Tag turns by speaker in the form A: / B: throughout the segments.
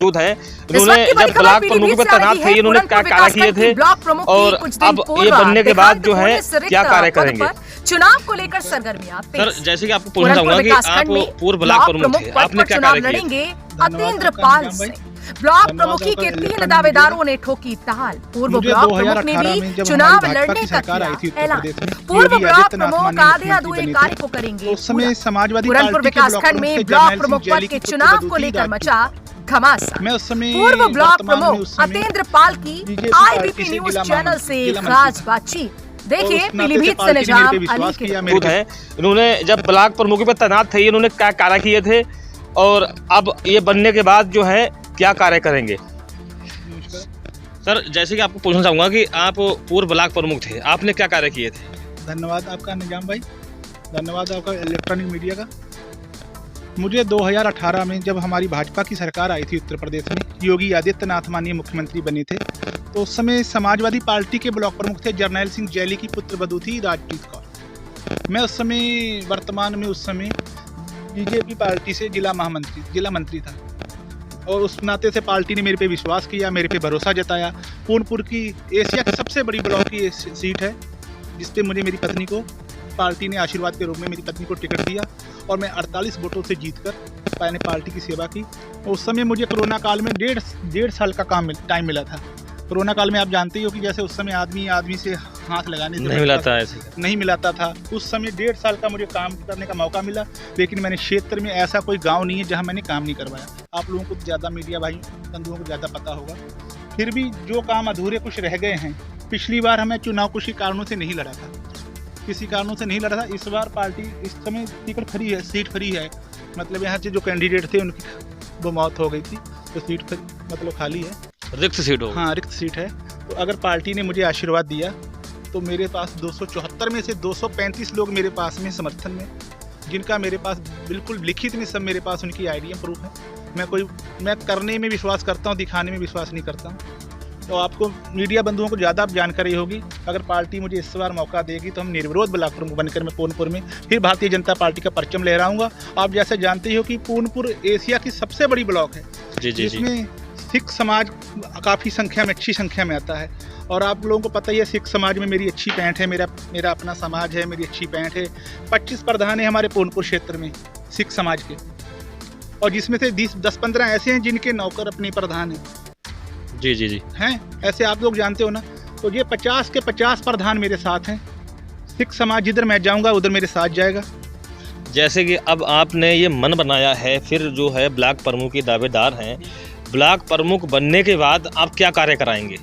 A: मौजूद हैं। इन्होंने जब ब्लॉक प्रमुख पे तैनात थे इन्होंने क्या कार्य किए थे और अब ये बनने के बाद जो है क्या कार्य करेंगे।
B: चुनाव को लेकर सरगर्मियां तेज।
A: सर जैसे कि आपको पूछना चाहूंगा कि आप पूर्व ब्लॉक प्रमुख थे, आपने क्या कार्य किए
B: लड़ेंगे अतेंद्र पाल से। ब्लॉक प्रमुखी के 3 दावेदारों ने ठोकी ताल। पूर्व ब्लॉक प्रमुख ने भी चुनाव लड़ने का किया ऐलान। पूर्व ब्लॉक प्रमुख आधे अधूरे कार्य को करेंगे। पूरनपुर विकासखंड में ब्लॉक प्रमुख पद के चुनाव को लेकर मचा घमासान। पूर्व ब्लॉक प्रमुख अतेंद्र पाल की IBP न्यूज चैनल से खास बातचीत। देखिए पीलीभीत से निजाम अली के
A: मौजूद हैं। इन्होंने जब ब्लॉक प्रमुख पे तैनात थे इन्होंने क्या कार्य किए थे और अब ये बनने के बाद जो है क्या कार्य करेंगे। सर जैसे कि आपको पूछना चाहूंगा कि आप पूर्व ब्लॉक प्रमुख थे, आपने क्या कार्य किए थे।
C: धन्यवाद आपका निजाम भाई, धन्यवाद आपका इलेक्ट्रॉनिक मीडिया का। मुझे 2018 में जब हमारी भाजपा की सरकार आई थी उत्तर प्रदेश में, योगी आदित्यनाथ माननीय मुख्यमंत्री बने थे, तो उस समय समाजवादी पार्टी के ब्लॉक प्रमुख थे जर्नैल सिंह जैली की पुत्रवधू थी राजप्रीत कौर। मैं उस समय वर्तमान में उस समय बीजेपी पार्टी से जिला मंत्री था और उस नाते से पार्टी ने मेरे पे विश्वास किया, मेरे पे भरोसा जताया। पूर्णपुर की एशिया की सबसे बड़ी ब्लॉक की सीट है जिस पे मुझे मेरी पत्नी को पार्टी ने आशीर्वाद के रूप में मेरी पत्नी को टिकट दिया और मैं 48 वोटों से जीतकर मैंने पार्टी की सेवा की। उस समय मुझे कोरोना काल में डेढ़ साल का टाइम मिला था। कोरोना काल में आप जानते ही हो कि जैसे उस समय आदमी से हाथ लगाने से नहीं मिलाता था। उस समय 1.5 साल का मुझे काम करने का मौका मिला, लेकिन मैंने क्षेत्र में ऐसा कोई गांव नहीं है जहां मैंने काम नहीं करवाया। आप लोगों को ज़्यादा मीडिया भाई बंधुओं को ज़्यादा पता होगा। फिर भी जो काम अधूरे कुछ रह गए हैं, पिछली बार हमें चुनाव कुछ कारणों से नहीं लड़ा था, किसी कारणों से नहीं लड़ा था। इस बार पार्टी इस समय टिकट फ्री है, सीट फ्री है, मतलब यहाँ से जो कैंडिडेट थे उनकी वो मौत हो गई थी, तो सीट मतलब खाली है,
A: रिक्त सीट हो।
C: हाँ रिक्त सीट है। तो अगर पार्टी ने मुझे आशीर्वाद दिया तो मेरे पास 274 में से 235 लोग मेरे पास में समर्थन में, जिनका मेरे पास बिल्कुल लिखित में सब मेरे पास उनकी आईडी प्रूफ है। मैं करने में विश्वास करता हूँ, दिखाने में विश्वास नहीं करता हूँ। तो आपको मीडिया बंधुओं को ज़्यादा जानकारी होगी। अगर पार्टी मुझे इस बार मौका देगी तो हम निर्विरोध ब्लॉक प्रमुख बनकर मैं पूर्णपुर में फिर भारतीय जनता पार्टी का परचम लहराऊंगा। आप जैसे जानते ही हो कि पूर्णपुर एशिया की सबसे बड़ी ब्लॉक है जिसमें सिख समाज काफ़ी संख्या में, अच्छी संख्या में आता है। और आप लोगों को पता ही है सिख समाज में मेरी अच्छी पैंठ है, मेरा अपना समाज है, मेरी अच्छी पैंठ है। 25 प्रधान है हमारे पूर्णपुर क्षेत्र में सिख समाज के, और जिसमें से 10-15 ऐसे हैं जिनके नौकर अपने प्रधान हैं।
A: जी
C: हैं, ऐसे आप लोग जानते हो ना। तो ये 50 के 50 प्रधान मेरे साथ हैं। सिख समाज जिधर मैं जाऊंगा उधर मेरे साथ जाएगा।
A: जैसे कि अब आपने ये मन बनाया है, फिर जो है ब्लॉक प्रमुख के दावेदार हैं, ब्लॉक प्रमुख बनने के बाद आप क्या कार्य कराएंगे।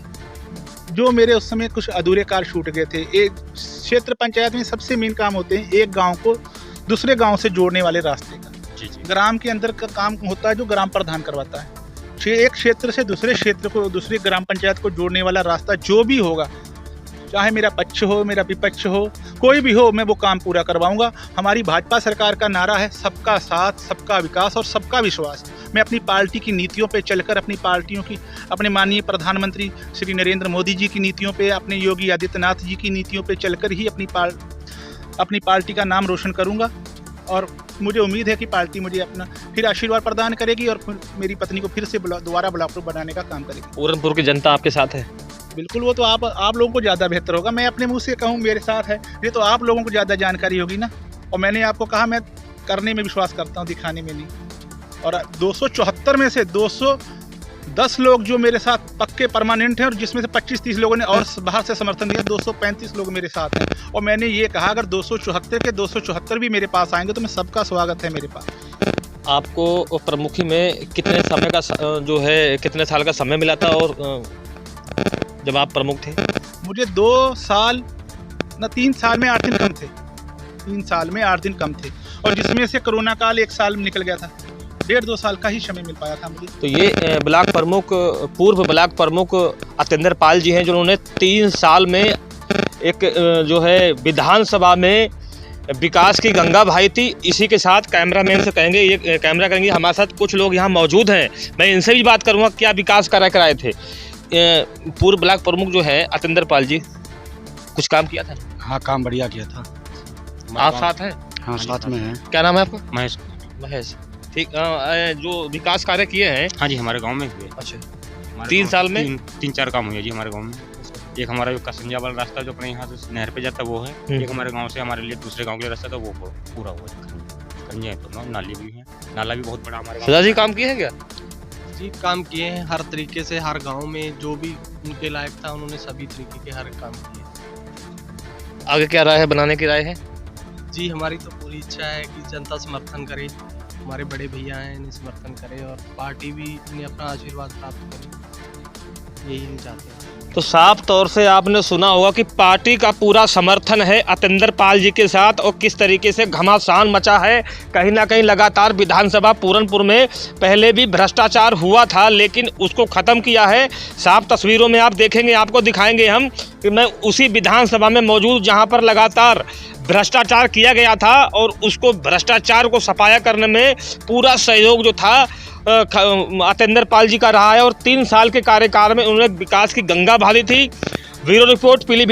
C: जो मेरे उस समय कुछ अधूरे कार्य छूट गए थे, एक क्षेत्र पंचायत में सबसे मेन काम होते हैं एक गांव को दूसरे गांव से जोड़ने वाले रास्ते का। ग्राम के अंदर का काम होता है जो ग्राम प्रधान करवाता है। एक क्षेत्र से दूसरे क्षेत्र को, दूसरी ग्राम पंचायत को जोड़ने वाला रास्ता जो भी होगा, चाहे मेरा पक्ष हो मेरा विपक्ष हो, कोई भी हो, मैं वो काम पूरा करवाऊंगा। हमारी भाजपा सरकार का नारा है सबका साथ, सबका विकास और सबका विश्वास। मैं अपनी पार्टी की नीतियों पे चलकर, अपने माननीय प्रधानमंत्री श्री नरेंद्र मोदी जी की नीतियों पे, अपने योगी आदित्यनाथ जी की नीतियों पे चलकर ही अपनी पार्टी का नाम रोशन करूंगा। और मुझे उम्मीद है कि पार्टी मुझे अपना फिर आशीर्वाद प्रदान करेगी और मेरी पत्नी को फिर से दोबारा ब्लॉक प्रमुख बनाने का काम करेगी।
A: पूरनपुर की जनता आपके साथ है।
C: बिल्कुल, वो तो आप लोगों को ज़्यादा बेहतर होगा। मैं अपने मुंह से कहूँ मेरे साथ है, ये तो आप लोगों को ज़्यादा जानकारी होगी ना। और मैंने आपको कहा मैं करने में विश्वास करता हूँ, दिखाने में नहीं। और 274 में से 210 लोग जो मेरे साथ पक्के परमानेंट हैं, और जिसमें से 25-30 लोगों ने और बाहर से समर्थन दिया, 235 लोग मेरे साथ हैं। और मैंने ये कहा अगर 274 के 274 भी मेरे पास आएंगे तो मैं सबका स्वागत है मेरे पास।
A: आपको प्रमुखी में कितने समय का जो है कितने साल का समय मिला था और जब आप प्रमुख थे?
C: मुझे 2 साल न 3 साल में 8 दिन कम थे, 3 साल में 8 दिन कम थे, और जिसमें से कोरोना काल 1 साल में निकल गया था। 1.5-2 साल का ही समय मिल पाया था मुझे।
A: तो ये ब्लॉक प्रमुख, पूर्व ब्लॉक प्रमुख अतेंद्र पाल जी हैं, जिन्होंने 3 साल में एक जो है विधानसभा में विकास की गंगा बहाई थी। इसी के साथ कैमरामैन से कहेंगे, ये कैमरा करेंगे, हमारे साथ कुछ लोग यहाँ मौजूद हैं, मैं इनसे भी बात करूँगा क्या विकास कार्य कराए थे। पूर्व ब्लॉक प्रमुख जो है अतेंद्र पाल जी, कुछ काम किया था?
D: हाँ, काम बढ़िया किया था।
A: आप साथ हैं?
D: हाँ, साथ में हैं।
A: क्या नाम है आपका?
D: महेश।
A: ठीक। जो विकास कार्य किए हैं,
D: हाँ जी, हमारे गांव में हुए।
A: अच्छा,
D: हमारे
A: 3
D: गाँव
A: साल में?
D: 3-4 काम हुए जी हमारे गांव में। एक हमारा जो कसंजा वाला रास्ता जो अपने यहाँ से नहर पे जाता वो है, एक हमारे गांव से हमारे लिए दूसरे गांव के लिए रास्ता था वो पूरा हुआ है। खंजे हैं तो नाली भी है, नाला भी बहुत बड़ा हमारे
A: सदा जी काम किए हैं क्या?
E: जी काम किए हैं हर तरीके से, हर गांव में जो भी उनके लायक था उन्होंने सभी तरीके के हर काम किए।
A: आगे क्या राय है, बनाने की राय है?
E: जी हमारी तो पूरी इच्छा है कि जनता समर्थन करे, हमारे बड़े भैया हैं इन्हें समर्थन करे और पार्टी भी इन्हें अपना आशीर्वाद प्राप्त करे, यही हम चाहते हैं।
A: तो साफ तौर से आपने सुना होगा कि पार्टी का पूरा समर्थन है अतिंदर पाल जी के साथ, और किस तरीके से घमासान मचा है। कहीं ना कहीं लगातार विधानसभा पूरनपुर में पहले भी भ्रष्टाचार हुआ था, लेकिन उसको ख़त्म किया है। साफ तस्वीरों में आप देखेंगे, आपको दिखाएंगे हम कि मैं उसी विधानसभा में मौजूद जहां पर लगातार भ्रष्टाचार किया गया था, और उसको भ्रष्टाचार को सफाया करने में पूरा सहयोग जो था अतिंदर पाल जी का रहा है। और 3 साल के कार्यकाल में उन्होंने विकास की गंगा बहा दी थी। Bureau report Pilibhit.